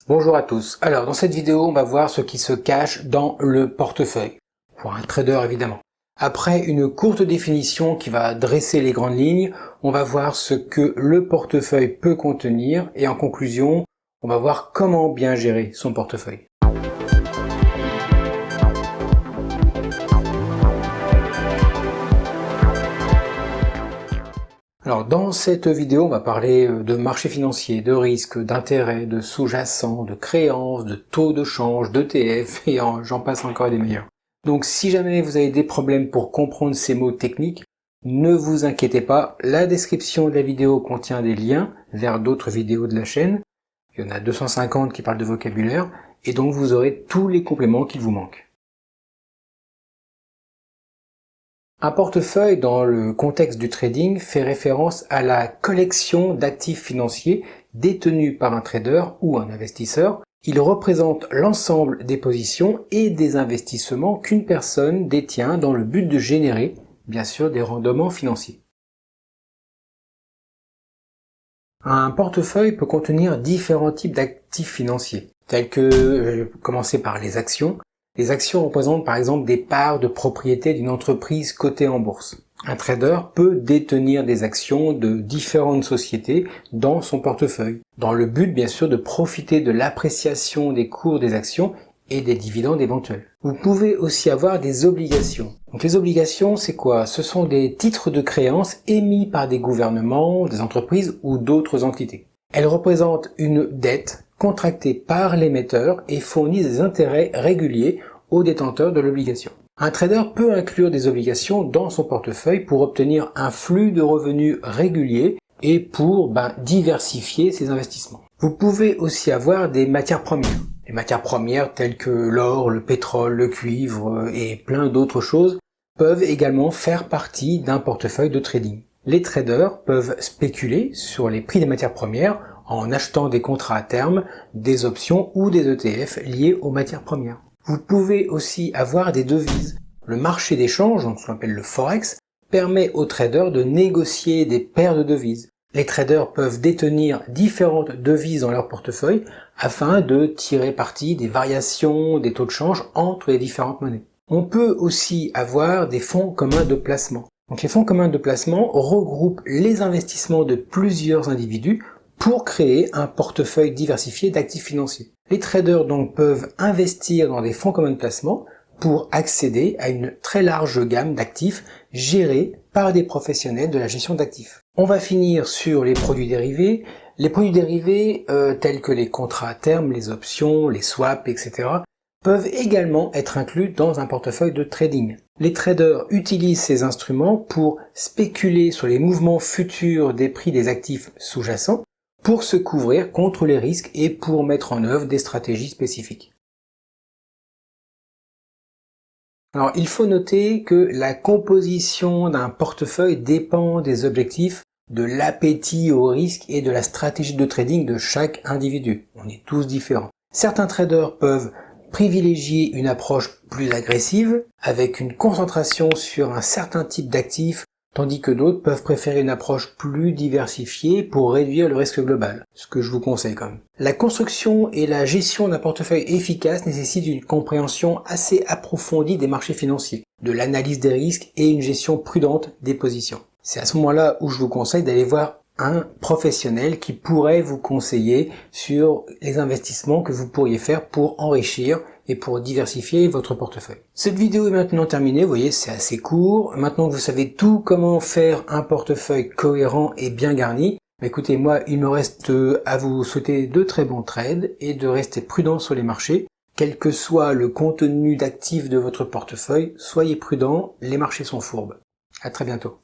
Bonjour à tous. Alors dans cette vidéo, on va voir ce qui se cache dans le portefeuille, pour un trader évidemment. Après une courte définition qui va dresser les grandes lignes, on va voir ce que le portefeuille peut contenir et en conclusion, on va voir comment bien gérer son portefeuille. Alors dans cette vidéo, on va parler de marché financier, de risques, d'intérêts, de sous-jacents, de créances, de taux de change, d'ETF et j'en passe encore des meilleurs. Donc si jamais vous avez des problèmes pour comprendre ces mots techniques, ne vous inquiétez pas, la description de la vidéo contient des liens vers d'autres vidéos de la chaîne. Il y en a 250 qui parlent de vocabulaire et donc vous aurez tous les compléments qu'il vous manque. Un portefeuille dans le contexte du trading fait référence à la collection d'actifs financiers détenus par un trader ou un investisseur. Il représente l'ensemble des positions et des investissements qu'une personne détient dans le but de générer, bien sûr, des rendements financiers. Un portefeuille peut contenir différents types d'actifs financiers, tels que, je vais commencer par les actions. Les actions représentent par exemple des parts de propriété d'une entreprise cotée en bourse. Un trader peut détenir des actions de différentes sociétés dans son portefeuille, dans le but bien sûr de profiter de l'appréciation des cours des actions et des dividendes éventuels. Vous pouvez aussi avoir des obligations. Donc les obligations, c'est quoi? Ce sont des titres de créance émis par des gouvernements, des entreprises ou d'autres entités. Elles représentent une dette contractée par l'émetteur et fournissent des intérêts réguliers aux détenteurs de l'obligation. Un trader peut inclure des obligations dans son portefeuille pour obtenir un flux de revenus régulier et pour diversifier ses investissements. Vous pouvez aussi avoir des matières premières. Les matières premières telles que l'or, le pétrole, le cuivre et plein d'autres choses peuvent également faire partie d'un portefeuille de trading. Les traders peuvent spéculer sur les prix des matières premières en achetant des contrats à terme, des options ou des ETF liés aux matières premières. Vous pouvez aussi avoir des devises. Le marché d'échange, donc ce qu'on appelle le Forex, permet aux traders de négocier des paires de devises. Les traders peuvent détenir différentes devises dans leur portefeuille afin de tirer parti des variations des taux de change entre les différentes monnaies. On peut aussi avoir des fonds communs de placement. Donc les fonds communs de placement regroupent les investissements de plusieurs individus pour créer un portefeuille diversifié d'actifs financiers. Les traders donc peuvent investir dans des fonds communs de placement pour accéder à une très large gamme d'actifs gérés par des professionnels de la gestion d'actifs. On va finir sur les produits dérivés. Les produits dérivés tels que les contrats à terme, les options, les swaps, etc. peuvent également être inclus dans un portefeuille de trading. Les traders utilisent ces instruments pour spéculer sur les mouvements futurs des prix des actifs sous-jacents pour se couvrir contre les risques et pour mettre en œuvre des stratégies spécifiques. Alors, il faut noter que la composition d'un portefeuille dépend des objectifs, de l'appétit au risque et de la stratégie de trading de chaque individu. On est tous différents. Certains traders peuvent privilégier une approche plus agressive, avec une concentration sur un certain type d'actifs, tandis que d'autres peuvent préférer une approche plus diversifiée pour réduire le risque global, ce que je vous conseille quand même. La construction et la gestion d'un portefeuille efficace nécessitent une compréhension assez approfondie des marchés financiers, de l'analyse des risques et une gestion prudente des positions. C'est à ce moment-là où je vous conseille d'aller voir un professionnel qui pourrait vous conseiller sur les investissements que vous pourriez faire pour enrichir et pour diversifier votre portefeuille. Cette vidéo est maintenant terminée, vous voyez c'est assez court. Maintenant que vous savez tout comment faire un portefeuille cohérent et bien garni, écoutez, moi il me reste à vous souhaiter de très bons trades et de rester prudent sur les marchés. Quel que soit le contenu d'actifs de votre portefeuille, soyez prudent, les marchés sont fourbes. À très bientôt.